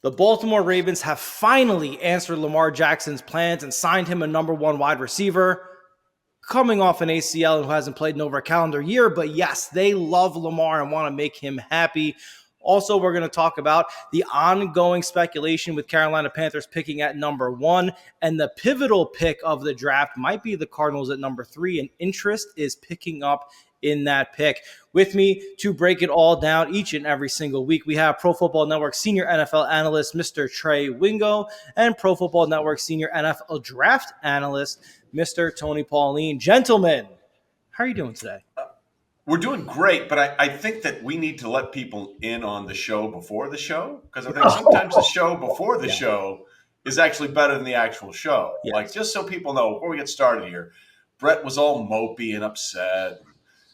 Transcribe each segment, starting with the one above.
The Baltimore Ravens have finally answered Lamar Jackson's plans and signed him a number one wide receiver coming off an ACL and who hasn't played in over a calendar year. But yes, they love Lamar and want to make him happy. Also, we're going to talk about the ongoing speculation with Carolina Panthers picking at number 1, and the pivotal pick of the draft might be the Cardinals at number 3, and interest is picking up in that pick. With me to break it all down each and every single week, we have Pro Football Network senior NFL analyst, Mr. Trey Wingo, and Pro Football Network senior NFL draft analyst, Mr. Tony Pauline. Gentlemen, how are you doing today? We're doing great, but I think that we need to let people in on the show before the show, because I think sometimes the show before the show is actually better than the actual show. Yes. Like, just so people know, before we get started here, Brett was all mopey and upset.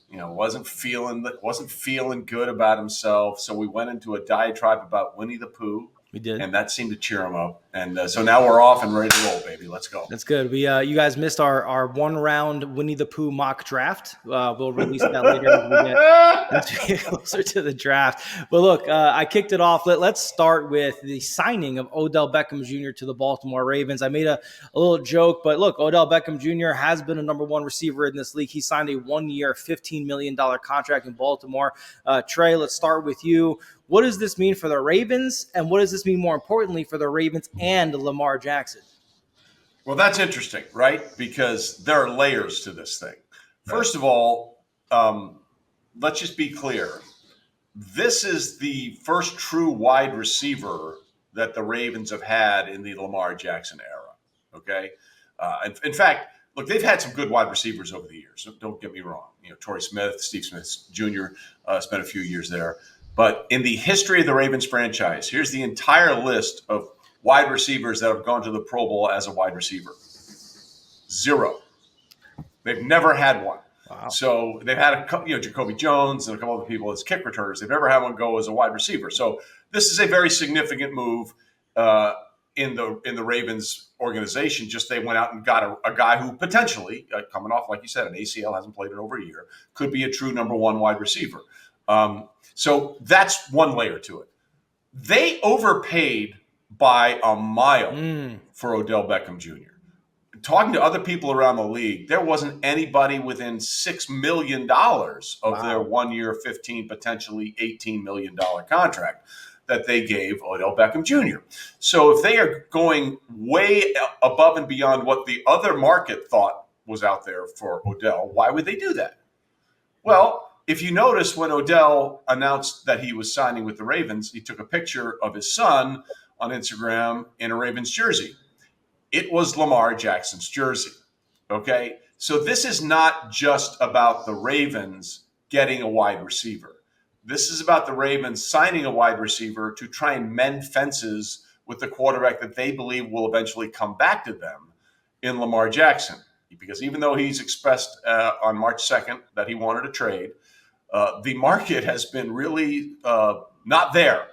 Wasn't feeling good about himself. So we went into a diatribe about Winnie the Pooh. We did, and that seemed to cheer him up. And so now we're off and ready to roll, baby. Let's go. That's good. We you guys missed our 1-round Winnie the Pooh mock draft. We'll release that later as we get closer to the draft. But look, I kicked it off. Let's start with the signing of Odell Beckham Jr. to the Baltimore Ravens. I made a little joke, but look, Odell Beckham Jr. has been a number one receiver in this league. He signed a 1-year, $15 million contract in Baltimore. Trey, let's start with you. What does this mean for the Ravens, and what does this mean more importantly for the Ravens and Lamar Jackson? Well, that's interesting, right? Because there are layers to this thing. First of all, let's just be clear. This is the first true wide receiver that the Ravens have had in the Lamar Jackson era, okay? In fact, look, they've had some good wide receivers over the years. Don't get me wrong. Torrey Smith, Steve Smith Jr. Spent a few years there. But in the history of the Ravens franchise, here's the entire list of wide receivers that have gone to the Pro Bowl as a wide receiver. 0. They've never had one. Wow. So they've had a couple, Jacoby Jones and a couple other people as kick returners. They've never had one go as a wide receiver. So this is a very significant move in the Ravens organization. Just they went out and got a guy who potentially, coming off, like you said, an ACL, hasn't played in over a year, could be a true number one wide receiver. So that's one layer to it. They overpaid by a mile for Odell Beckham Jr. Talking to other people around the league, there wasn't anybody within $6 million of their 1-year, $15, potentially $18 million contract that they gave Odell Beckham Jr. So if they are going way above and beyond what the other market thought was out there for Odell, why would they do that? Well, if you notice, when Odell announced that he was signing with the Ravens, he took a picture of his son on Instagram in a Ravens jersey. It was Lamar Jackson's jersey, okay? So this is not just about the Ravens getting a wide receiver. This is about the Ravens signing a wide receiver to try and mend fences with the quarterback that they believe will eventually come back to them in Lamar Jackson. Because even though he's expressed on March 2nd that he wanted a trade, the market has been really not there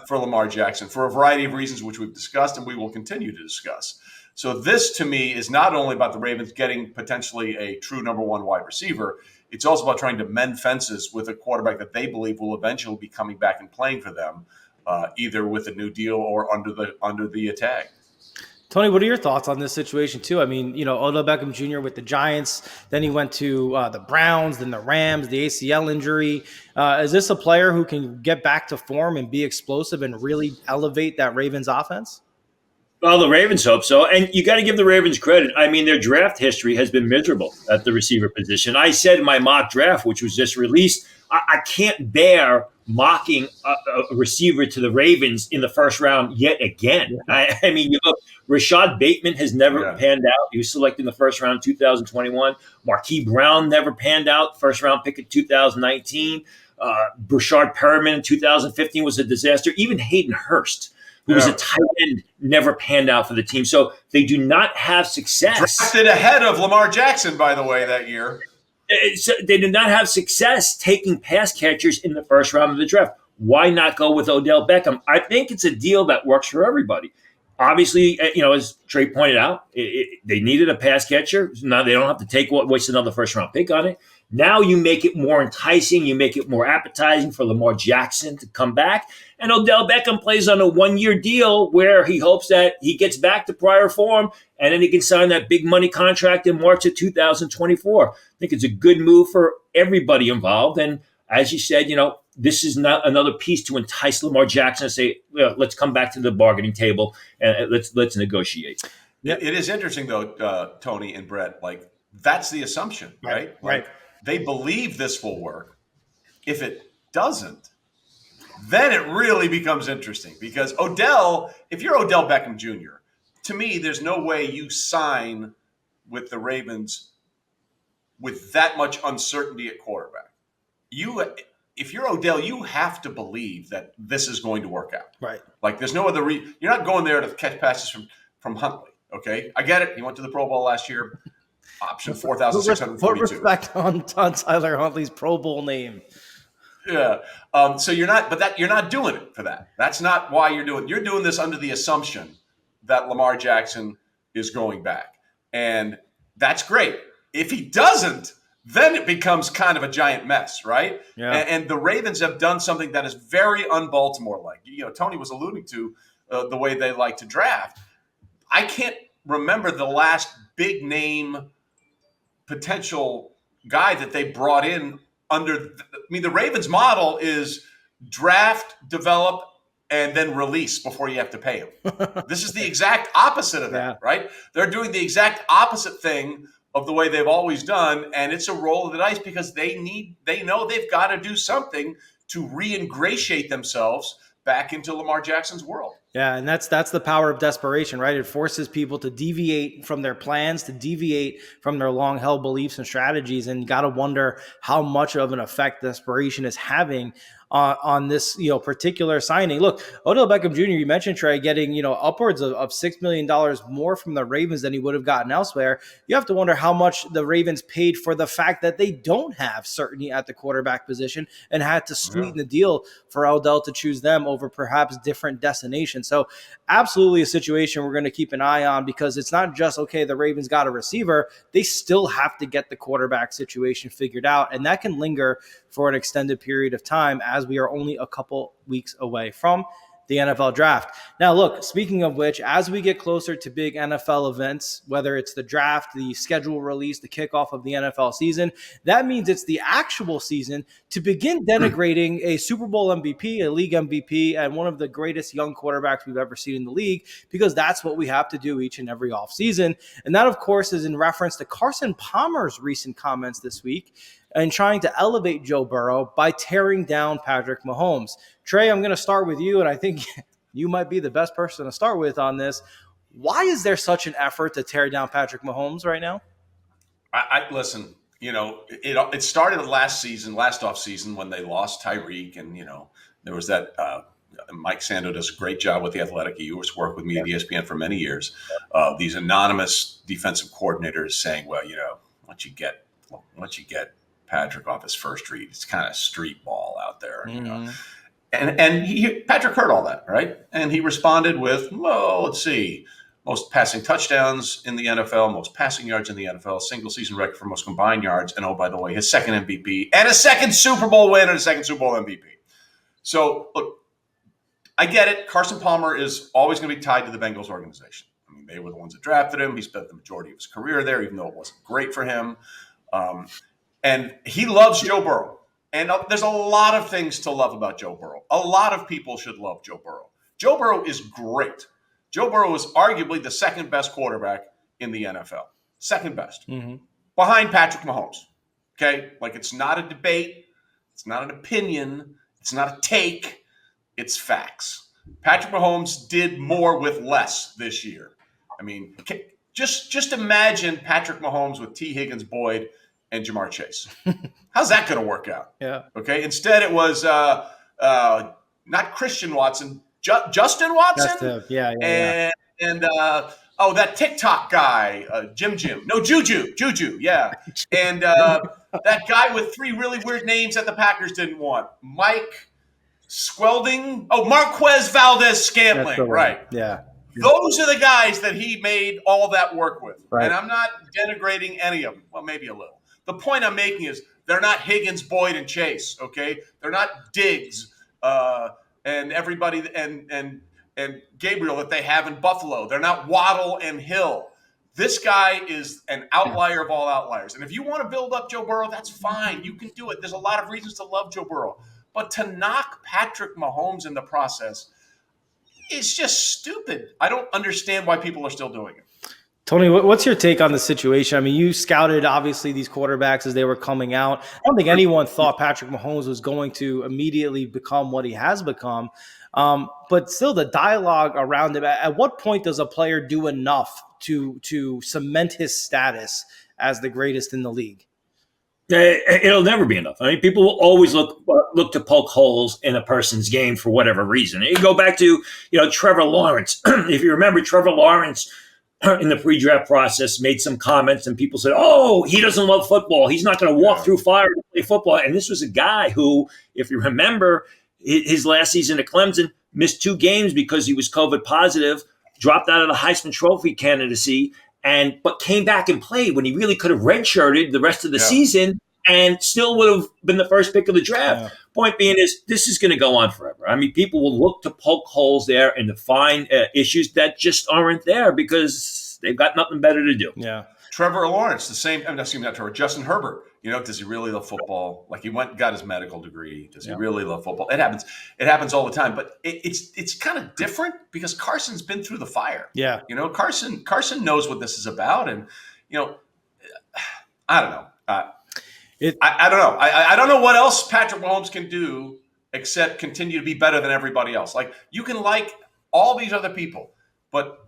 for Lamar Jackson for a variety of reasons, which we've discussed and we will continue to discuss. So this, to me, is not only about the Ravens getting potentially a true number one wide receiver, it's also about trying to mend fences with a quarterback that they believe will eventually be coming back and playing for them, either with a new deal or under the tag. Tony, what are your thoughts on this situation, too? I mean, Odell Beckham Jr. with the Giants, then he went to the Browns, then the Rams, the ACL injury. Is this a player who can get back to form and be explosive and really elevate that Ravens offense? Well, the Ravens hope so. And you got to give the Ravens credit. I mean, their draft history has been miserable at the receiver position. I said in my mock draft, which was just released, I can't bear mocking a receiver to the Ravens in the first round yet again. Yeah. I mean, Rashad Bateman has never panned out. He was selected in the first round in 2021. Marquise Brown never panned out. First round pick in 2019. Brashard Perriman in 2015 was a disaster. Even Hayden Hurst, who was a tight end, never panned out for the team. So they do not have success. Drafted ahead of Lamar Jackson, by the way, that year. So they did not have success taking pass catchers in the first round of the draft. Why not go with Odell Beckham? I think it's a deal that works for everybody. Obviously, as Trey pointed out, they needed a pass catcher. Now they don't have to waste another first-round pick on it. Now you make it more enticing. You make it more appetizing for Lamar Jackson to come back. And Odell Beckham plays on a 1-year deal where he hopes that he gets back to prior form and then he can sign that big money contract in March of 2024. I think it's a good move for everybody involved. And as you said, this is not another piece to entice Lamar Jackson and say, let's come back to the bargaining table and let's negotiate. It is interesting, though, Tony and Brett, like that's the assumption, right? Right. They believe this will work. If it doesn't, then it really becomes interesting because if you're Odell Beckham Jr., to me, there's no way you sign with the Ravens with that much uncertainty at quarterback. If you're Odell, you have to believe that this is going to work out. Right. Like there's no other you're not going there to catch passes from Huntley. Okay, I get it. He went to the Pro Bowl last year. Option 4,642. Put respect on Tyler Huntley's Pro Bowl name. Yeah. So you're not doing it for that. That's not why you're doing it. You're doing this under the assumption that Lamar Jackson is going back. And that's great. If he doesn't, then it becomes kind of a giant mess, right? Yeah. And the Ravens have done something that is very un-Baltimore-like. Tony was alluding to the way they like to draft. I can't remember the last big name potential guy that they brought in the Ravens model is draft, develop, and then release before you have to pay them. This is the exact opposite of that, right? They're doing the exact opposite thing of the way they've always done, and it's a roll of the dice because they know they've got to do something to re-ingratiate themselves back into Lamar Jackson's world. Yeah, and that's the power of desperation, right? It forces people to deviate from their plans, to deviate from their long-held beliefs and strategies, and you got to wonder how much of an effect desperation is having on this, particular signing. Look, Odell Beckham Jr., you mentioned, Trey, getting, upwards of $6 million more from the Ravens than he would have gotten elsewhere. You have to wonder how much the Ravens paid for the fact that they don't have certainty at the quarterback position and had to sweeten the deal for Odell to choose them over perhaps different destinations. So absolutely a situation we're going to keep an eye on because it's not just, okay, the Ravens got a receiver. They still have to get the quarterback situation figured out, and that can linger for an extended period of time as we are only a couple weeks away from the NFL draft. Now, look, speaking of which, as we get closer to big NFL events, whether it's the draft, the schedule release, the kickoff of the NFL season, that means it's the actual season to begin denigrating a Super Bowl MVP, a league MVP, and one of the greatest young quarterbacks we've ever seen in the league, because that's what we have to do each and every offseason. And that, of course, is in reference to Carson Palmer's recent comments this week and trying to elevate Joe Burrow by tearing down Patrick Mahomes. Trey, I'm going to start with you, and I think you might be the best person to start with on this. Why is there such an effort to tear down Patrick Mahomes right now? I listen, it started last offseason when they lost Tyreek, and, there was that Mike Sando does a great job with The Athletic. He used to work with me at ESPN for many years. These anonymous defensive coordinators saying, well, once you get Patrick off his first read, it's kind of street ball out there, And Patrick heard all that, right? And he responded with, let's see, most passing touchdowns in the NFL, most passing yards in the NFL, single season record for most combined yards, and by the way, his second MVP, and a second Super Bowl win, and a second Super Bowl MVP. So, look, I get it. Carson Palmer is always going to be tied to the Bengals organization. I mean, they were the ones that drafted him. He spent the majority of his career there, even though it wasn't great for him. And he loves Joe Burrow. And there's a lot of things to love about Joe Burrow. A lot of people should love Joe Burrow. Joe Burrow is great. Joe Burrow is arguably the second best quarterback in the NFL. Second best. Behind Patrick Mahomes. Okay? Like, it's not a debate. It's not an opinion. It's not a take. It's facts. Patrick Mahomes did more with less this year. I mean, just imagine Patrick Mahomes with T. Higgins, Boyd, and Jamar Chase. How's that going to work out? Yeah. Okay. Instead, it was not Christian Watson, Justin Watson. Yeah. And that TikTok guy, Jim. No, Juju. Yeah. And that guy with three really weird names that the Packers didn't want. Mike Squelding. Oh, Marquez Valdez-Scantling. Right. Yeah. Those are the guys that he made all that work with. Right. And I'm not denigrating any of them. Well, maybe a little. The point I'm making is They're not Higgins, Boyd, and Chase. Okay, they're not Diggs and everybody and Gabriel that they have in Buffalo. They're not Waddle and Hill. This guy is an outlier of all outliers. And if you want to build up Joe Burrow, that's fine. You can do it. There's a lot of reasons to love Joe Burrow. But to knock Patrick Mahomes in the process is just stupid. I don't understand why people are still doing it. Tony, what's your take on the situation? I mean, you scouted, obviously, these quarterbacks as they were coming out. I don't think anyone thought Patrick Mahomes was going to immediately become what he has become. But still, the dialogue around him, at what point does a player do enough to cement his status as the greatest in the league? It'll never be enough. I mean, people will always look to poke holes in a person's game for whatever reason. You go back to, Trevor Lawrence. If you remember, Trevor Lawrence in the pre-draft process made some comments, and people said, "Oh, he doesn't love football. He's not going to walk through fire to play football." And this was a guy who, if you remember, his last season at Clemson missed 2 games because he was COVID positive, dropped out of the Heisman Trophy candidacy, but came back and played when he really could have redshirted the rest of the season and still would have been the first pick of the draft. Yeah. Point being is, this is going to go on forever. I mean, people will look to poke holes there and to find issues that just aren't there because they've got nothing better to do. Yeah. Trevor Lawrence, the same. I'm not saying that Trevor. Justin Herbert. Does he really love football? Like, he went and got his medical degree. Does he really love football? It happens. It happens all the time. But it's kind of different because Carson's been through the fire. Yeah. Carson knows what this is about, and I don't know. I don't know. I don't know what else Patrick Mahomes can do except continue to be better than everybody else. Like, you can like all these other people, but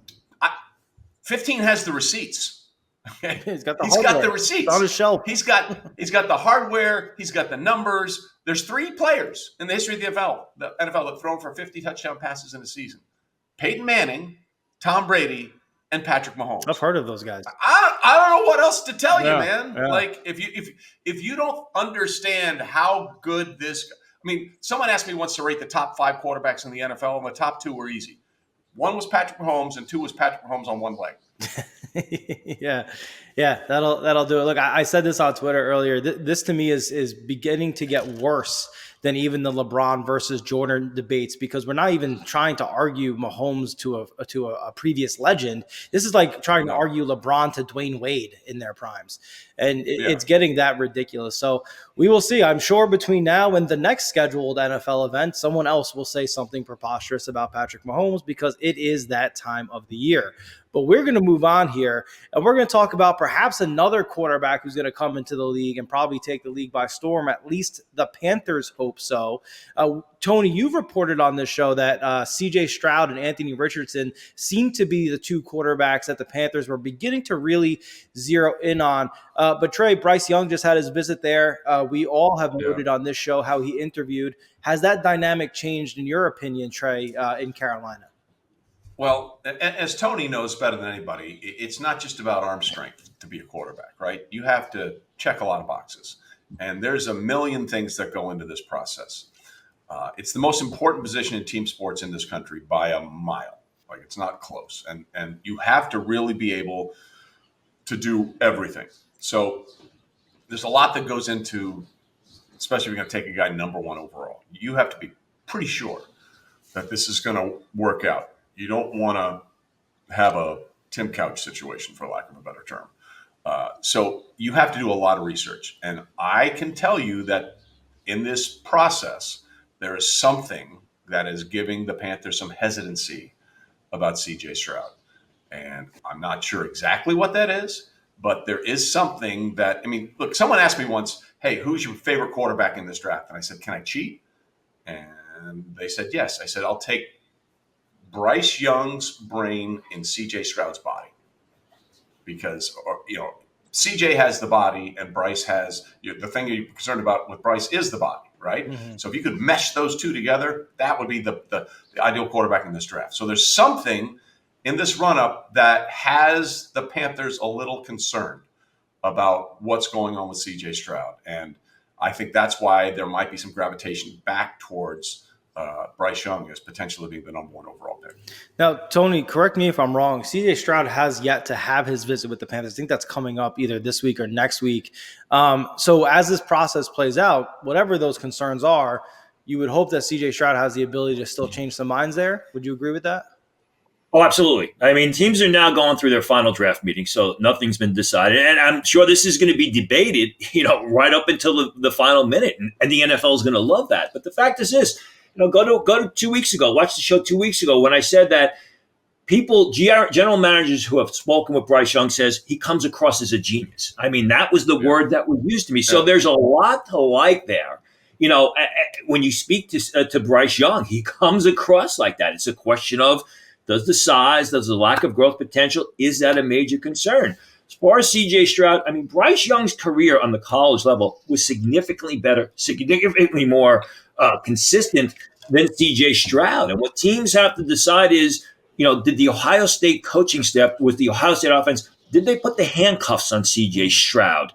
15 has the receipts. Okay? He's got the receipts. It's on his shelf. He's got the hardware. He's got the numbers. There's 3 players in the history of the NFL that have thrown for 50 touchdown passes in a season: Peyton Manning, Tom Brady, and Patrick Mahomes. I've heard of those guys. I don't know what else to tell you, man. Yeah. Like, if you don't understand how good this, I mean, someone asked me once to rate the top 5 quarterbacks in the NFL, and the top 2 were easy. 1 was Patrick Mahomes, and 2 was Patrick Mahomes on one leg. Yeah, that'll do it. Look, I said this on Twitter earlier. This to me is beginning to get worse than even the LeBron versus Jordan debates, because we're not even trying to argue Mahomes to a previous legend. This is like trying to argue LeBron to Dwayne Wade in their primes. And it's getting that ridiculous. So we will see. I'm sure between now and the next scheduled NFL event, someone else will say something preposterous about Patrick Mahomes, because it is that time of the year. But we're going to move on here, and we're going to talk about perhaps another quarterback who's going to come into the league and probably take the league by storm. At least the Panthers hope so. Tony, you've reported on this show that C.J. Stroud and Anthony Richardson seem to be the 2 quarterbacks that the Panthers were beginning to really zero in on. But Trey, Bryce Young just had his visit there. We all have noted on this show how he interviewed. Has that dynamic changed, in your opinion, Trey, in Carolina? Well, as Tony knows better than anybody, it's not just about arm strength to be a quarterback, right? You have to check a lot of boxes. And there's a million things that go into this process. It's the most important position in team sports in this country by a mile. Like, it's not close. And you have to really be able to do everything. So there's a lot that goes into, especially if you're going to take a guy number 1 overall. You have to be pretty sure that this is going to work out. You don't want to have a Tim Couch situation, for lack of a better term. So you have to do a lot of research. And I can tell you that in this process, there is something that is giving the Panthers some hesitancy about C.J. Stroud. And I'm not sure exactly what that is, but there is something that, I mean, look, someone asked me once, "Hey, who's your favorite quarterback in this draft?" And I said, "Can I cheat?" And they said, "Yes." I said, "I'll take Bryce Young's brain in C.J. Stroud's body, because C.J. has the body and Bryce has the thing you're concerned about with Bryce is the body, right? Mm-hmm. So if you could mesh those 2 together, that would be the ideal quarterback in this draft. So there's something in this run-up that has the Panthers a little concerned about what's going on with C.J. Stroud, and I think that's why there might be some gravitation back towards Bryce Young as potentially being the number 1 overall pick. Now, Tony, correct me if I'm wrong. CJ Stroud has yet to have his visit with the Panthers. I think that's coming up either this week or next week. So as this process plays out, whatever those concerns are, you would hope that CJ Stroud has the ability to still change some minds there. Would you agree with that? Oh, absolutely. I mean, teams are now going through their final draft meeting, so nothing's been decided. And I'm sure this is going to be debated, right up until the final minute. And the NFL is going to love that. But the fact is this, go to 2 weeks ago, watch the show 2 weeks ago when I said that general managers who have spoken with Bryce Young says he comes across as a genius. I mean, that was the word that was used to me. So there's a lot to like there. When you speak to Bryce Young, he comes across like that. It's a question of, does the size, does the lack of growth potential, is that a major concern? As far as CJ Stroud, I mean, Bryce Young's career on the college level was significantly better, significantly more consistent than CJ Stroud. And what teams have to decide is, did the Ohio State coaching staff, with the Ohio State offense, did they put the handcuffs on CJ Stroud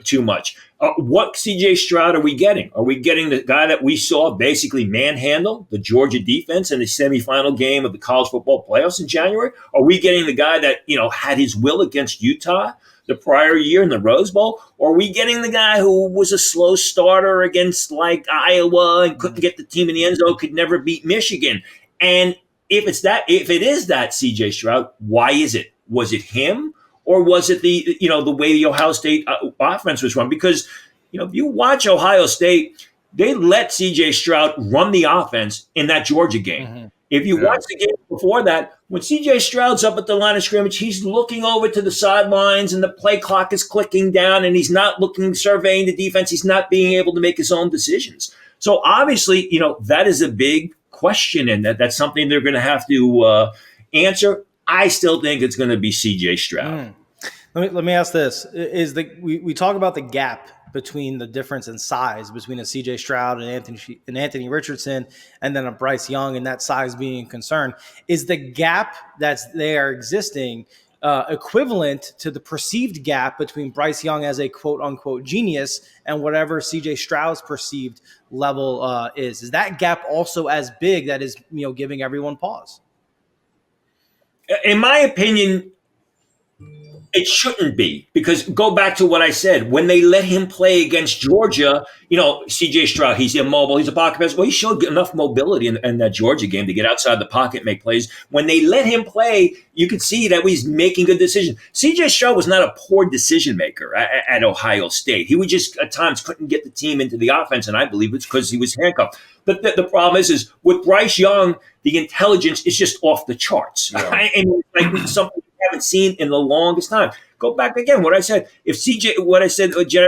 too much? What CJ Stroud are we getting? Are we getting the guy that we saw basically manhandle the Georgia defense in the semifinal game of the college football playoffs in January? Are we getting the guy that, had his will against Utah the prior year in the Rose Bowl? Or are we getting the guy who was a slow starter against like Iowa and couldn't get the team in the end zone, could never beat Michigan? And if it is that CJ Stroud, why is it? Was it him? Or was it the way the Ohio State offense was run? Because, if you watch Ohio State, they let C.J. Stroud run the offense in that Georgia game. Mm-hmm. If you watch the game before that, when C.J. Stroud's up at the line of scrimmage, he's looking over to the sidelines and the play clock is clicking down and he's not surveying the defense. He's not being able to make his own decisions. So obviously, that is a big question, and that's something they're going to have to answer. I still think it's going to be C.J. Stroud. Let me ask this: we talk about the gap between the difference in size between a C.J. Stroud and Anthony Richardson, and then a Bryce Young, and that size being a concern. Is the gap that's there existing equivalent to the perceived gap between Bryce Young as a quote unquote genius and whatever C.J. Stroud's perceived level is? Is that gap also as big that is giving everyone pause? In my opinion, it shouldn't be, because go back to what I said. When they let him play against Georgia, C.J. Stroud, he's immobile. He's a pocket passer. Well, he showed enough mobility in that Georgia game to get outside the pocket, make plays. When they let him play, you could see that he's making good decisions. C.J. Stroud was not a poor decision maker at Ohio State. He would just at times couldn't get the team into the offense, and I believe it's because he was handcuffed. But the problem is with Bryce Young, the intelligence is just off the charts. Yeah. And like something haven't seen in the longest time. Go back again. What I said.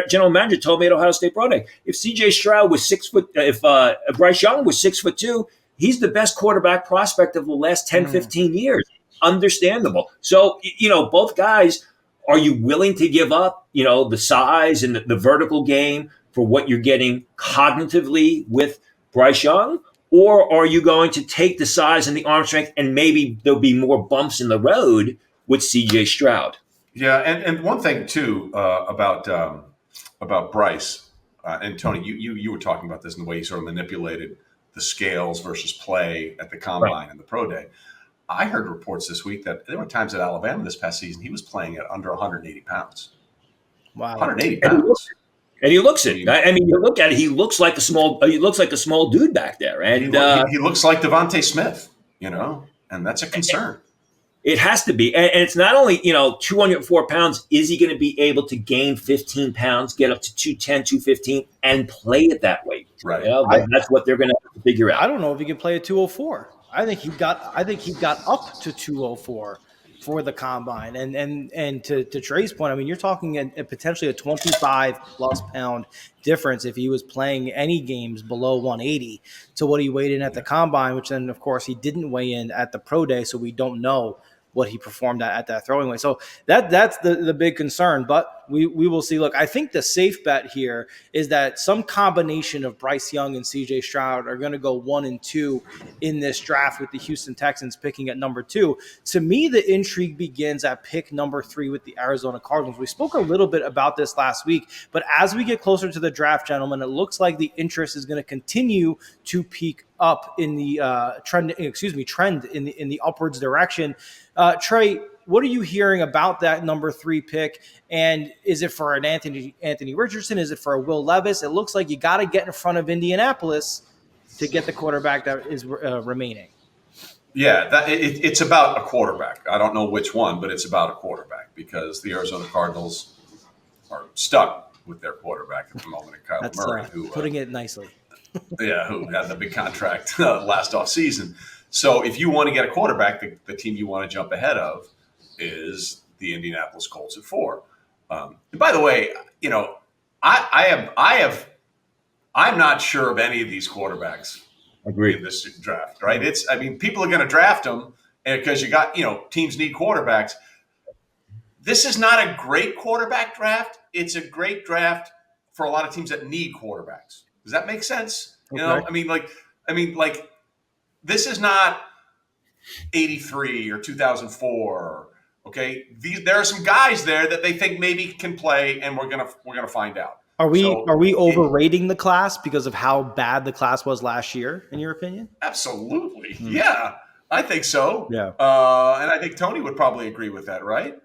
General manager told me at Ohio State Pro Day. If C.J. Stroud was 6 foot, if Bryce Young was 6'2", he's the best quarterback prospect of the last 10, 15 years. Understandable. So both guys. Are you willing to give up the size and the vertical game for what you're getting cognitively with Bryce Young? Or are you going to take the size and the arm strength and maybe there'll be more bumps in the road with C.J. Stroud? Yeah, and one thing too about Bryce and Tony, you were talking about this in the way he sort of manipulated the scales versus play at the combine and the pro day. I heard reports this week that there were times at Alabama this past season he was playing at under 180 pounds. Wow, 180 pounds. And he looks it. I mean, you look at it. He looks like a small dude back there, and he looks like Devontae Smith, and that's a concern. It has to be, and it's not only 204 pounds. Is he going to be able to gain 15 pounds, get up to 210, 215, and play it that way? Right. That's what they're going to have to figure out. I don't know if he can play at 204. I think he got up to 204. For the combine, and to Trey's point, I mean, you're talking potentially a 25+ pound difference if he was playing any games below 180 to what he weighed in at the combine, which then of course he didn't weigh in at the pro day, so we don't know what he performed at that throwing weight. So that's the big concern. But We will see. Look, I think the safe bet here is that some combination of Bryce Young and CJ Stroud are going to go 1 and 2 in this draft, with the Houston Texans picking at number 2. To me, the intrigue begins at pick number 3 with the Arizona Cardinals. We spoke a little bit about this last week, but as we get closer to the draft, gentlemen, it looks like the interest is going to continue to peak up in the trend in the upwards direction. Trey, what are you hearing about that number 3 pick? And is it for an Anthony Richardson? Is it for a Will Levis? It looks like you got to get in front of Indianapolis to get the quarterback that is remaining. Yeah, it's about a quarterback. I don't know which one, but it's about a quarterback, because the Arizona Cardinals are stuck with their quarterback at the moment, Kyler Murray, who putting it nicely. who had the big contract last offseason. So if you want to get a quarterback, the team you want to jump ahead of is the Indianapolis Colts at 4. And by the way, I'm not sure of any of these quarterbacks in this draft, right? People are going to draft them because you got, teams need quarterbacks. This is not a great quarterback draft. It's a great draft for a lot of teams that need quarterbacks. Does that make sense? Okay. This is not 83 or 2004. Okay, there are some guys there that they think maybe can play, and we're gonna find out. Are we overrating the class because of how bad the class was last year, in your opinion? Absolutely, yeah, I think so. Yeah, and I think Tony would probably agree with that, right?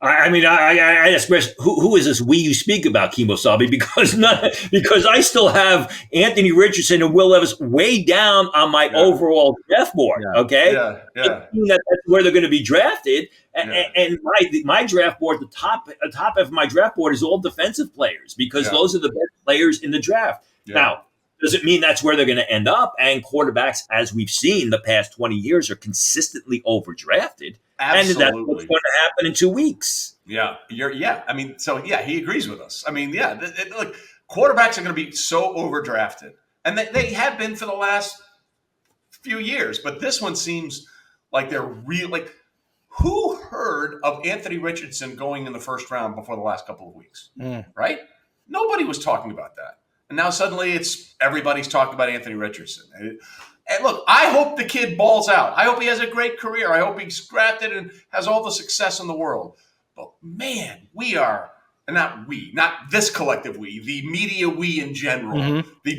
I express who is this we you speak about, Kemosabe? Because I still have Anthony Richardson and Will Levis way down on my overall draft board. Yeah. Okay, yeah. That's where they're going to be drafted, and my draft board, the top of my draft board is all defensive players, because those are the best players in the draft. Yeah. Now, does it mean that's where they're going to end up? And quarterbacks, as we've seen the past 20 years, are consistently overdrafted. Absolutely. And that's what's going to happen in 2 weeks. Yeah. He agrees with us. Look, quarterbacks are going to be so overdrafted. And they have been for the last few years. But this one seems like they're real. Like, who heard of Anthony Richardson going in the first round before the last couple of weeks? Right? Nobody was talking about that. And now suddenly everybody's talking about Anthony Richardson. And look, I hope the kid balls out. I hope he has a great career. I hope he's drafted and has all the success in the world. But man, not this collective we, the media we in general, the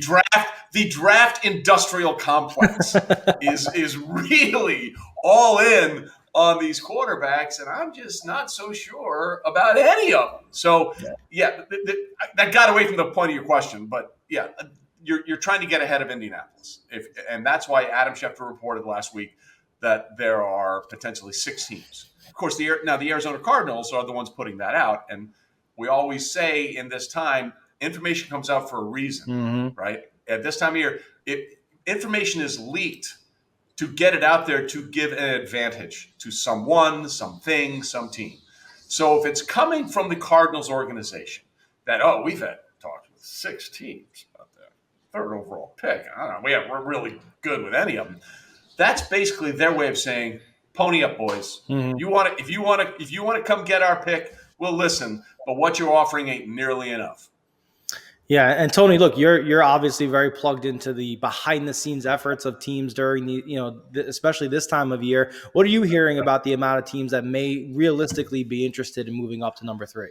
draft industrial complex is really all in on these quarterbacks, and I'm just not so sure about any of them. So, that got away from the point of your question, but you're trying to get ahead of Indianapolis, and that's why Adam Schefter reported last week that there are potentially 6 teams. Of course, the Arizona Cardinals are the ones putting that out, and we always say in this time, information comes out for a reason, right? At this time of year, information is leaked to get it out there to give an advantage to someone, something, some team. So if it's coming from the Cardinals organization that, we've had talks with 6 teams about that 3rd overall pick, I don't know, we're really good with any of them. That's basically their way of saying, pony up, boys. If you want to come get our pick, we'll listen, but what you're offering ain't nearly enough. Yeah, and Tony, look, you're obviously very plugged into the behind the scenes efforts of teams during especially this time of year. What are you hearing about the amount of teams that may realistically be interested in moving up to number 3?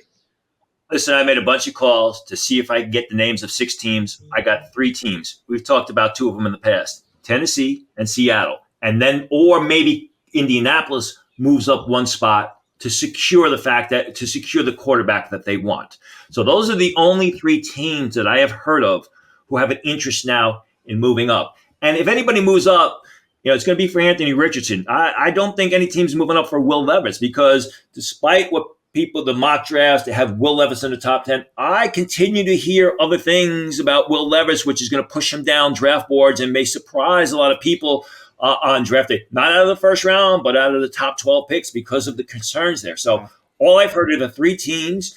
Listen, I made a bunch of calls to see if I could get the names of 6 teams. I got 3 teams. We've talked about 2 of them in the past, Tennessee and Seattle. And then, or maybe Indianapolis moves up 1 spot to secure the quarterback that they want. So those are the only 3 teams that I have heard of who have an interest now in moving up. And if anybody moves up, it's going to be for Anthony Richardson. I don't think any team's moving up for Will Levis, because despite what the mock drafts, they have Will Levis in the top 10. I continue to hear other things about Will Levis, which is going to push him down draft boards and may surprise a lot of people on draft day, not out of the first round, but out of the top 12 picks because of the concerns there. So all I've heard are the 3 teams.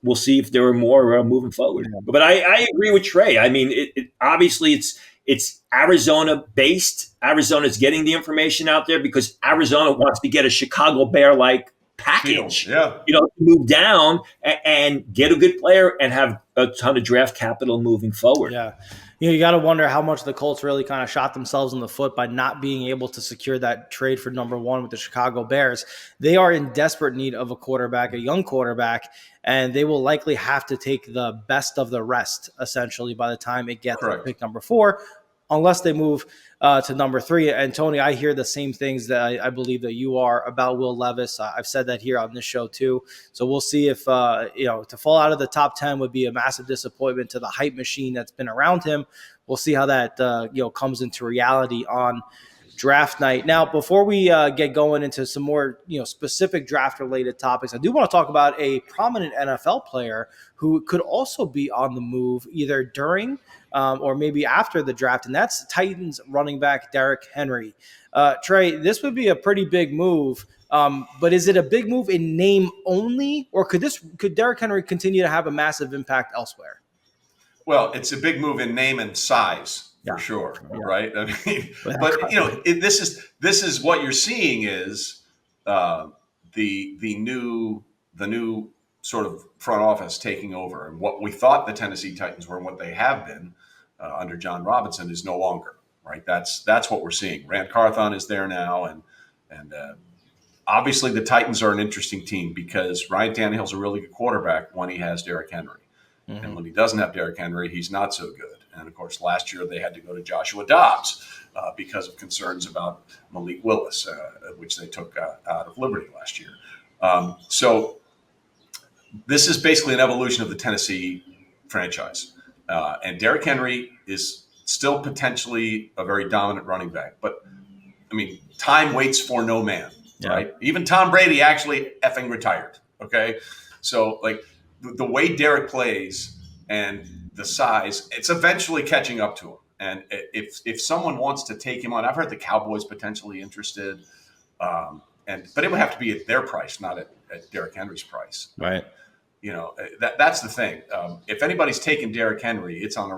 We'll see if there are more moving forward. But I agree with Trey. I mean, obviously it's Arizona based. Arizona's getting the information out there because Arizona wants to get a Chicago Bear-like package, Yeah. to move down and get a good player and have a ton of draft capital moving forward. Yeah. You got to wonder how much the Colts really kind of shot themselves in the foot by not being able to secure that trade for number one with the Chicago Bears. They are in desperate need of a quarterback, a young quarterback, and they will likely have to take the best of the rest, essentially, by the time it gets to pick number 4, unless they move to number 3. And Tony, I hear the same things that I believe that you are about Will Levis. I've said that here on this show too. So we'll see if, to fall out of the top 10 would be a massive disappointment to the hype machine that's been around him. We'll see how that, comes into reality on draft night. Now, before we get going into some more, specific draft related topics, I do want to talk about a prominent NFL player who could also be on the move either during or maybe after the draft, and that's Titans running back Derrick Henry. Trey, this would be a pretty big move, but is it a big move in name only, or could Derrick Henry continue to have a massive impact elsewhere? Well, it's a big move in name and size for sure, right? I mean, but this is what you're seeing is the new sort of front office taking over, and what we thought the Tennessee Titans were and what they have been under John Robinson is no longer, right? That's what we're seeing. Rand Carthon is there now, and obviously the Titans are an interesting team because Ryan Tannehill's a really good quarterback when he has Derrick Henry. Mm-hmm. And when he doesn't have Derrick Henry, he's not so good. And, of course, last year they had to go to Joshua Dobbs because of concerns about Malik Willis, which they took out of Liberty last year. So this is basically an evolution of the Tennessee franchise. And Derrick Henry is still potentially a very dominant running back. But, I mean, time waits for no man, right? Even Tom Brady actually effing retired, okay? So, the way Derrick plays and the size, it's eventually catching up to him. And if someone wants to take him on, I've heard the Cowboys potentially interested, but it would have to be at their price, not at Derrick Henry's price. Right. That's the thing. If anybody's taking Derrick Henry, it's on a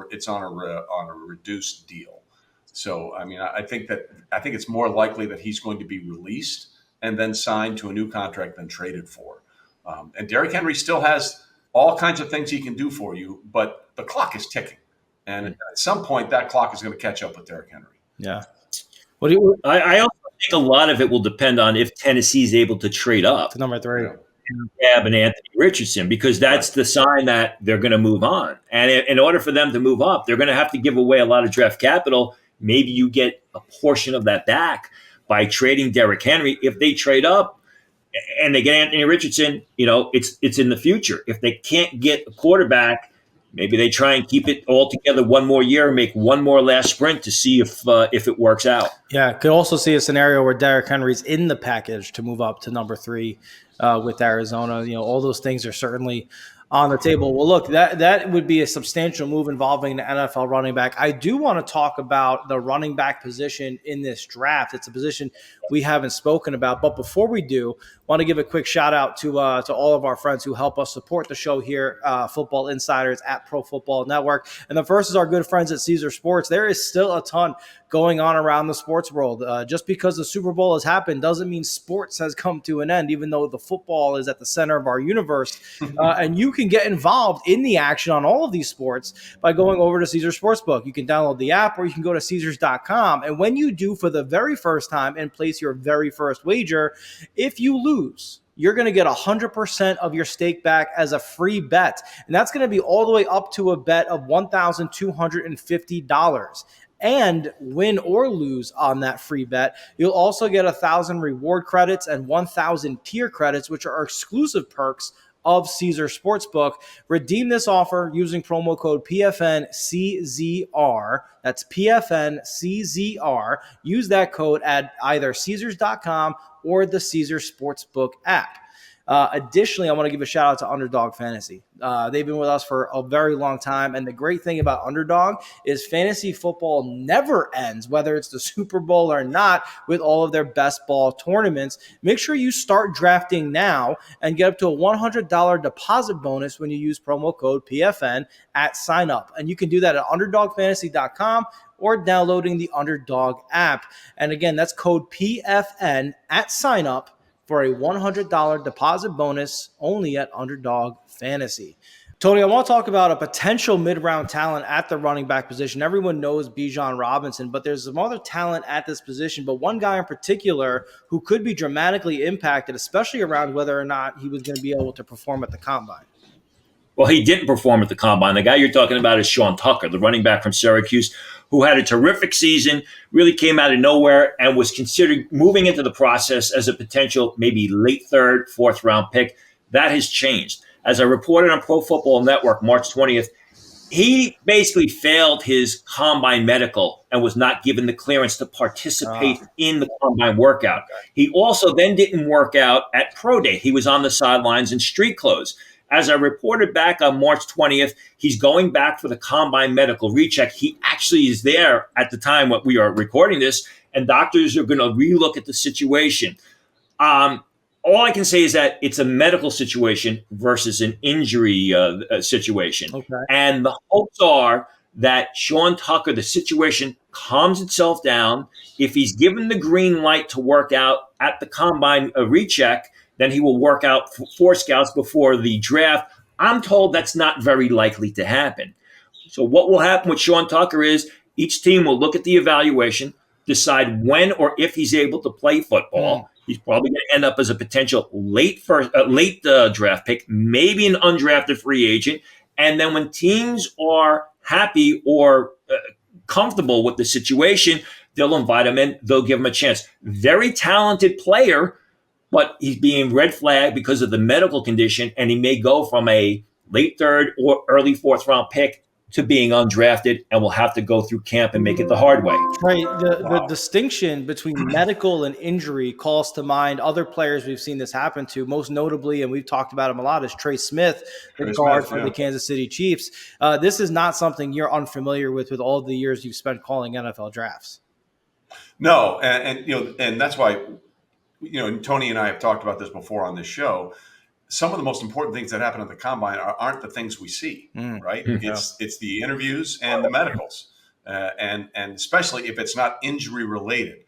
reduced deal. So I mean, I think it's more likely that he's going to be released and then signed to a new contract than traded for. And Derrick Henry still has all kinds of things he can do for you, but the clock is ticking. And at some point, that clock is going to catch up with Derrick Henry. Yeah. I also think a lot of it will depend on if Tennessee is able to trade up to number 3. Gab and Anthony Richardson, because that's the sign that they're going to move on. And in order for them to move up, they're going to have to give away a lot of draft capital. Maybe you get a portion of that back by trading Derrick Henry. If they trade up and they get Anthony Richardson, it's in the future. If they can't get a quarterback, maybe they try and keep it all together one more year and make one more last sprint to see if it works out. Yeah, could also see a scenario where Derrick Henry's in the package to move up to number 3 with Arizona. All those things are certainly on the table. Well, look, that would be a substantial move involving the NFL running back. I do want to talk about the running back position in this draft. It's a position we haven't spoken about. But before we do, I want to give a quick shout out to all of our friends who help us support the show here, Football Insiders at Pro Football Network. And the first is our good friends at Caesar Sports. There is still a ton going on around the sports world. Just because the Super Bowl has happened doesn't mean sports has come to an end, even though the football is at the center of our universe. And you can get involved in the action on all of these sports by going over to Caesar Sportsbook. You can download the app or you can go to Caesars.com. And when you do for the very first time and place your very first wager, if you lose, you're going to get 100% of your stake back as a free bet. And that's going to be all the way up to a bet of $1,250. And win or lose on that free bet, you'll also get 1,000 reward credits and 1,000 tier credits, which are exclusive perks of Caesar Sportsbook. Redeem this offer using promo code PFNCZR. That's PFNCZR. Use that code at either Caesars.com or the Caesar Sportsbook app. Additionally, I want to give a shout out to Underdog Fantasy. They've been with us for a very long time. And the great thing about Underdog is fantasy football never ends, whether it's the Super Bowl or not, with all of their best ball tournaments. Make sure you start drafting now and get up to a $100 deposit bonus when you use promo code PFN at sign up. And you can do that at underdogfantasy.com or downloading the Underdog app. And again, that's code PFN at sign up for a $100 deposit bonus only at Underdog Fantasy. Tony, I want to talk about a potential mid-round talent at the running back position. Everyone knows Bijan Robinson, but there's some other talent at this position. But one guy in particular who could be dramatically impacted, especially around whether or not he was going to be able to perform at the combine. Well, he didn't perform at the combine. The guy you're talking about is Sean Tucker, the running back from Syracuse, who had a terrific season, really came out of nowhere, and was considered moving into the process as a potential maybe late third, fourth round pick. That has changed. As I reported on Pro Football Network March 20th, he basically failed his combine medical and was not given the clearance to participate in the combine workout. He also then didn't work out at Pro Day. He was on the sidelines in street clothes. As I reported back on March 20th, he's going back for the combine medical recheck. He actually is there at the time when we are recording this, and doctors are going to relook at the situation. All I can say is that it's a medical situation versus an injury situation. Okay. And the hopes are that Sean Tucker, the situation calms itself down. If he's given the green light to work out at the combine recheck, then he will work out for scouts before the draft. I'm told that's not very likely to happen. So what will happen with Sean Tucker is each team will look at the evaluation, decide when or if he's able to play football. He's probably going to end up as a potential late draft pick, maybe an undrafted free agent. And then when teams are happy or comfortable with the situation, they'll invite him in. They'll give him a chance. Very talented player, but he's being red flagged because of the medical condition, and he may go from a late third or early fourth round pick to being undrafted, and will have to go through camp and make it the hard way. Right. The distinction between medical and injury calls to mind other players we've seen this happen to, most notably, and we've talked about him a lot, is Trey Smith, the guard for the Kansas City Chiefs. This is not something you're unfamiliar with all the years you've spent calling NFL drafts. No, and that's why, Tony and I have talked about this before on this show. Some of the most important things that happen at the combine aren't the things we see, right? It's the interviews and the medicals, and especially if it's not injury related.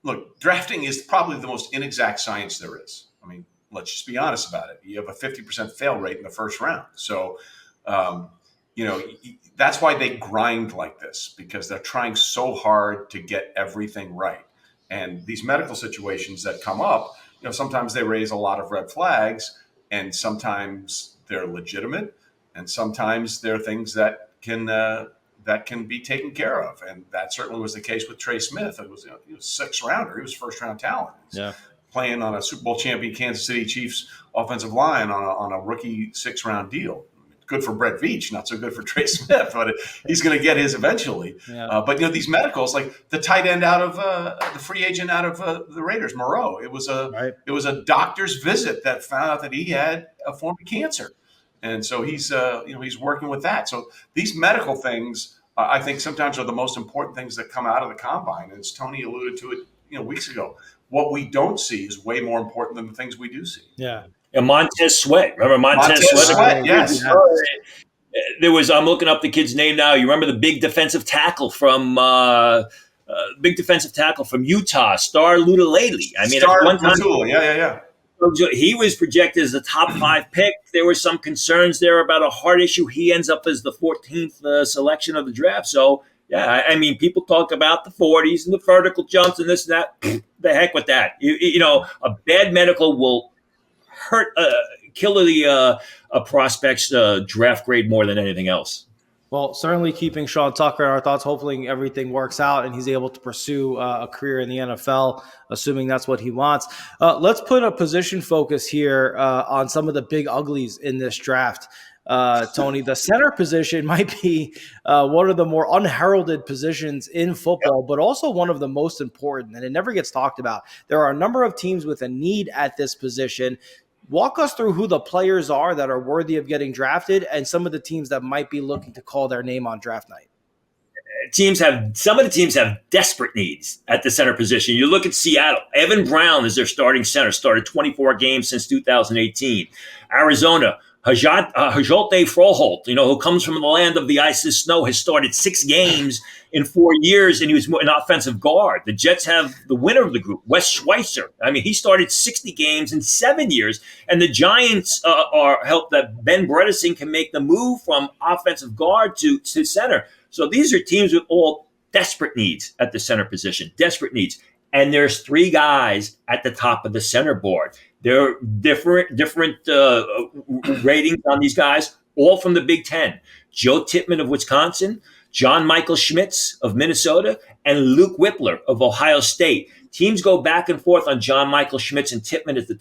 Look, drafting is probably the most inexact science there is. I mean, let's just be honest about it. You have a 50% fail rate in the first round. So, that's why they grind like this, because they're trying so hard to get everything right. And these medical situations that come up, sometimes they raise a lot of red flags, and sometimes they're legitimate, and sometimes they're things that can be taken care of. And that certainly was the case with Trey Smith. He was sixth rounder. He was first round talent. He's playing on a Super Bowl champion Kansas City Chiefs offensive line on a rookie 6th round deal. Good for Brett Veach, not so good for Trey Smith, but he's going to get his eventually. But these medicals, like the tight end out of the free agent out of the Raiders, Moreau, it was a doctor's visit that found out that he had a form of cancer, and so he's working with that. So these medical things, I think, sometimes are the most important things that come out of the combine. And as Tony alluded to it, weeks ago, what we don't see is way more important than the things we do see. Yeah. And Montez Sweat. Remember Montez Sweat? Yes. There was, I'm looking up the kid's name now. You remember the big defensive tackle from Utah, Star Lutulele. I mean, Star at one time, yeah. He was projected as a top 5 pick. There were some concerns there about a heart issue. He ends up as the 14th selection of the draft. So, yeah, I mean, people talk about the 40s and the vertical jumps and this and that. The heck with that. A bad medical will kill the prospect's draft grade more than anything else. Well, certainly keeping Sean Tucker in our thoughts. Hopefully everything works out and he's able to pursue a career in the NFL, assuming that's what he wants. Let's put a position focus here on some of the big uglies in this draft. Tony, the center position might be one of the more unheralded positions in football, but also one of the most important, and it never gets talked about. There are a number of teams with a need at this position. Walk us through who the players are that are worthy of getting drafted and some of the teams that might be looking to call their name on draft night. Some of the teams have desperate needs at the center position. You look at Seattle. Evan Brown is their starting center, started 24 games since 2018. Arizona, Hajolte Froholt, who comes from the land of the ice and snow, has started 6 games in 4 years, and he was an offensive guard. The Jets have the winner of the group, Wes Schweitzer. I mean, he started 60 games in 7 years, and the Giants are helped that Ben Bredesen can make the move from offensive guard to center. So these are teams with all desperate needs at the center position, desperate needs. And there's 3 guys at the top of the center board. There are different ratings on these guys, all from the Big Ten. Joe Tippmann of Wisconsin, John Michael Schmitz of Minnesota, and Luke Whippler of Ohio State. Teams go back and forth on John Michael Schmitz and Tippmann as the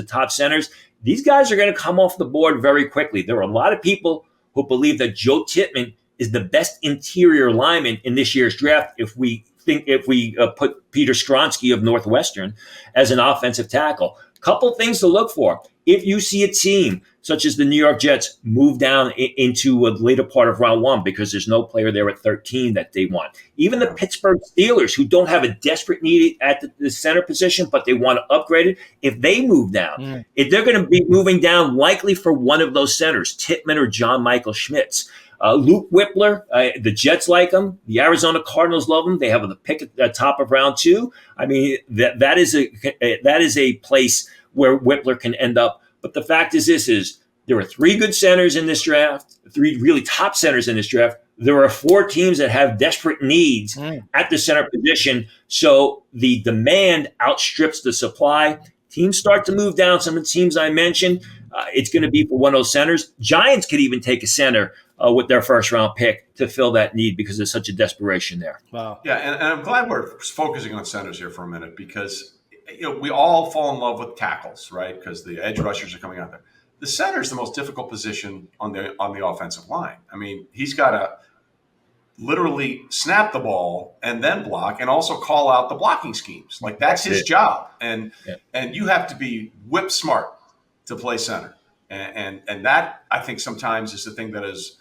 top centers. These guys are going to come off the board very quickly. There are a lot of people who believe that Joe Tippmann is the best interior lineman in this year's draft if we put Peter Skronsky of Northwestern as an offensive tackle. Couple things to look for. If you see a team such as the New York Jets move down into a later part of round 1 because there's no player there at 13 that they want. Even the Pittsburgh Steelers, who don't have a desperate need at the center position, but they want to upgrade it, if they move down, if they're going to be moving down likely for one of those centers, Tippmann or John Michael Schmitz. Luke Whippler, the Jets like him. The Arizona Cardinals love him. They have the pick at the top of round 2. I mean, that is a place where Whippler can end up. But the fact is there are 3 good centers in this draft, 3 really top centers in this draft. There are 4 teams that have desperate needs at the center position. So the demand outstrips the supply. Teams start to move down. Some of the teams I mentioned, it's going to be for one of those centers. Giants could even take a center with their first-round pick to fill that need because there's such a desperation there. Wow. Yeah, and I'm glad we're focusing on centers here for a minute because we all fall in love with tackles, right? Because the edge rushers are coming out there. The center is the most difficult position on the offensive line. I mean, he's got to literally snap the ball and then block and also call out the blocking schemes. Like that's his job. And you have to be whip smart to play center. And that, I think, sometimes is the thing that is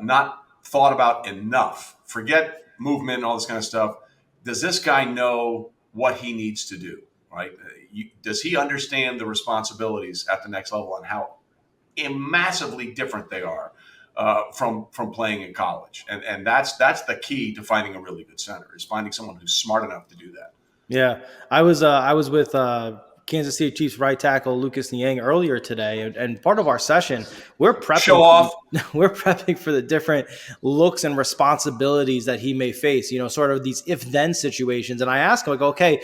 not thought about enough. Forget movement and all this kind of stuff. Does this guy know what he needs to do, right? Does he understand the responsibilities at the next level and how massively different they are from playing in college? And that's the key to finding a really good center, is finding someone who's smart enough to do that. Yeah, I was with Kansas City Chiefs right tackle Lucas Niang earlier today, and part of our session we're prepping for the different looks and responsibilities that he may face, sort of these if-then situations. And I asked him, okay,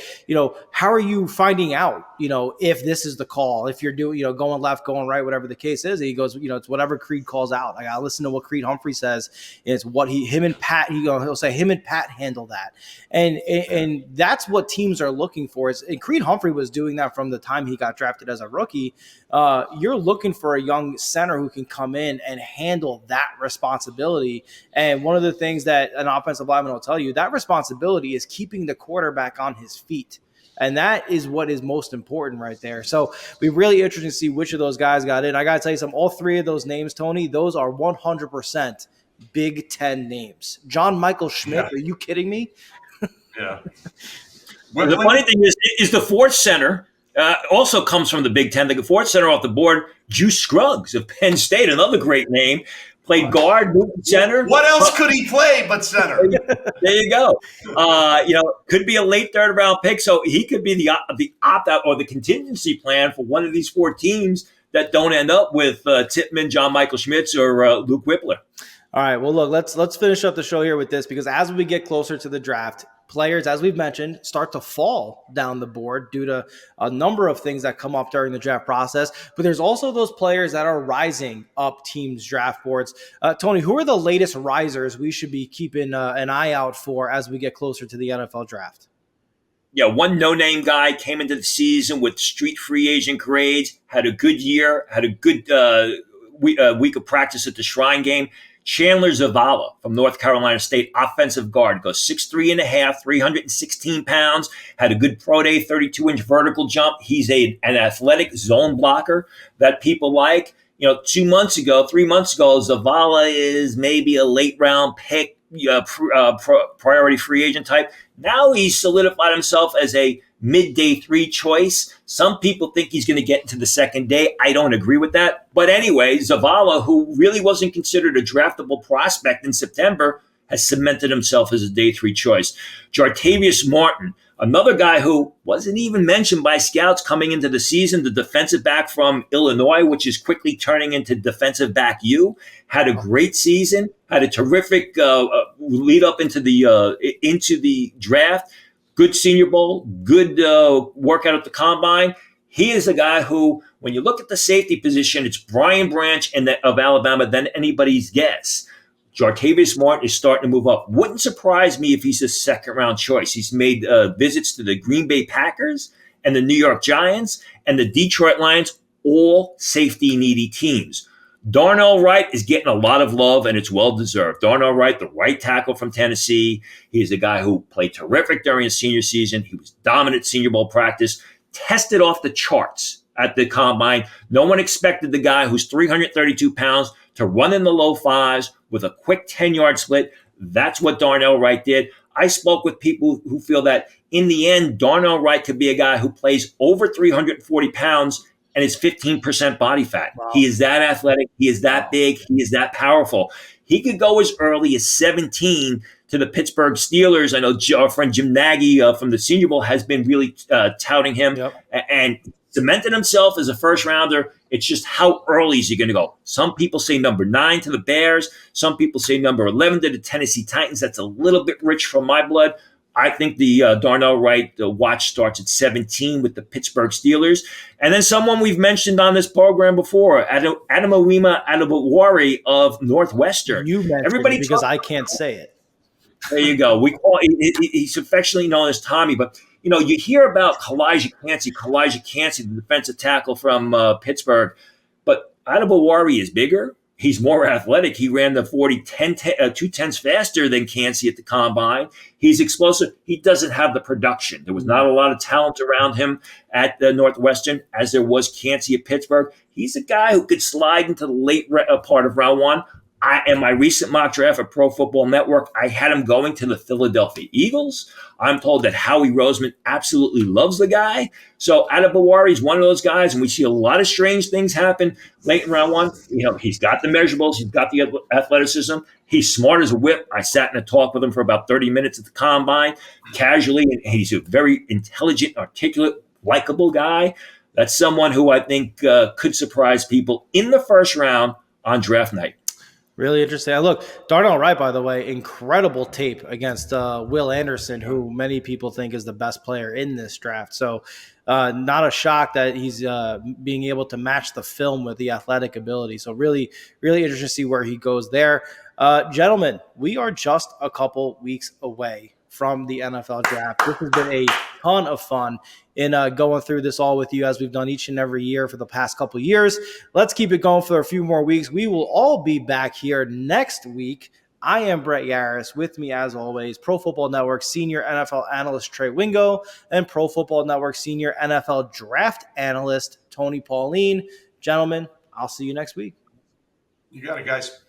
how are you finding out, if this is the call, if you're doing, going left, going right, whatever the case is? And he goes, it's whatever Creed calls out. I gotta listen to what Creed Humphrey says. It's what him and Pat, he'll say him and Pat handle that. And that's what teams are looking for. And Creed Humphrey was doing that from the time he got drafted as a rookie. You're looking for a young center who can come in and handle that responsibility. And one of the things that an offensive lineman will tell you, that responsibility is keeping the quarterback on his feet. And that is what is most important right there. So we're really interested to see which of those guys got in. I got to tell you something, all 3 of those names, Tony, those are 100% Big Ten names. John Michael Schmidt, Are you kidding me? Yeah. The funny thing is the 4th center also comes from the Big Ten. The 4th center off the board, Juice Scruggs of Penn State, another great name. Played guard, moved center. What else could he play but center? There you go. Could be a late 3rd round pick, so he could be the opt-out or the contingency plan for one of these 4 teams that don't end up with Tippmann, John Michael Schmitz, or Luke Whippler. All right. Well, look, let's finish up the show here with this, because as we get closer to the draft, players, as we've mentioned, start to fall down the board due to a number of things that come up during the draft process. But there's also those players that are rising up teams' draft boards. Tony, who are the latest risers we should be keeping an eye out for as we get closer to the NFL draft? Yeah, one no-name guy came into the season with street free agent grades, had a good year, had a good week of practice at the Shrine Game. Chandler Zavala from North Carolina State, offensive guard, goes 6'3.5", 316 pounds, had a good pro day, 32-inch vertical jump. He's an athletic zone blocker that people like. 3 months ago, Zavala is maybe a late round pick, priority free agent type. Now he's solidified himself as a mid-day 3 choice. Some people think he's going to get into the second day. I don't agree with that. But anyway, Zavala, who really wasn't considered a draftable prospect in September, has cemented himself as a day 3 choice. Jartavius Martin, another guy who wasn't even mentioned by scouts coming into the season, the defensive back from Illinois, which is quickly turning into defensive back U, had a great season, had a terrific lead up into the draft. Good Senior Bowl, good workout at the combine. He is a guy who, when you look at the safety position, it's Brian Branch of Alabama than anybody's guess. Jartavius Martin is starting to move up. Wouldn't surprise me if he's a second-round choice. He's made visits to the Green Bay Packers and the New York Giants and the Detroit Lions, all safety-needy teams. Darnell Wright is getting a lot of love, and it's well-deserved. Darnell Wright, the right tackle from Tennessee. He's a guy who played terrific during his senior season. He was dominant Senior Bowl practice, tested off the charts at the combine. No one expected the guy who's 332 pounds to run in the low fives with a quick 10-yard split. That's what Darnell Wright did. I spoke with people who feel that in the end, Darnell Wright could be a guy who plays over 340 pounds and is 15% body fat. Wow. He is that athletic. He is that big. He is that powerful. He could go as early as 17 to the Pittsburgh Steelers. I know our friend Jim Nagy from the Senior Bowl has been really touting him and cemented himself as a first rounder. It's just how early is he going to go? Some people say number 9 to the Bears. Some people say number 11 to the Tennessee Titans. That's a little bit rich for my blood. I think the Darnell Wright watch starts at 17 with the Pittsburgh Steelers. And then someone we've mentioned on this program before, Adamawima Adebawari of Northwestern. You mentioned it because I can't say it. There you go. We call he's affectionately known as Tommy, but you know, you hear about Kalijah Cansey, the defensive tackle from Pittsburgh, but Adebawari is bigger. He's more athletic. He ran the 2 tenths faster than Cansey at the combine. He's explosive. He doesn't have the production. There was not a lot of talent around him at the Northwestern as there was Cansey at Pittsburgh. He's a guy who could slide into the late part of round 1. In my recent mock draft at Pro Football Network, I had him going to the Philadelphia Eagles. I'm told that Howie Roseman absolutely loves the guy. So Adebawari is one of those guys, and we see a lot of strange things happen late in round 1. You know, he's got the measurables. He's got the athleticism. He's smart as a whip. I sat in a talk with him for about 30 minutes at the combine, casually, and he's a very intelligent, articulate, likable guy. That's someone who I think could surprise people in the first round on draft night. Really interesting. Look, Darnell Wright, by the way, incredible tape against Will Anderson, who many people think is the best player in this draft. So not a shock that he's being able to match the film with the athletic ability. So really, really interesting to see where he goes there. Gentlemen, we are just a couple weeks away from the NFL draft. This has been a ton of fun in going through this all with you, as we've done each and every year for the past couple of years. Let's keep it going for a few more weeks. We will all be back here next week. I am Brett Yarris. With me, as always, Pro Football Network senior NFL analyst Trey Wingo and Pro Football Network senior NFL draft analyst Tony Pauline. Gentlemen, I'll see you next week. You got it, guys.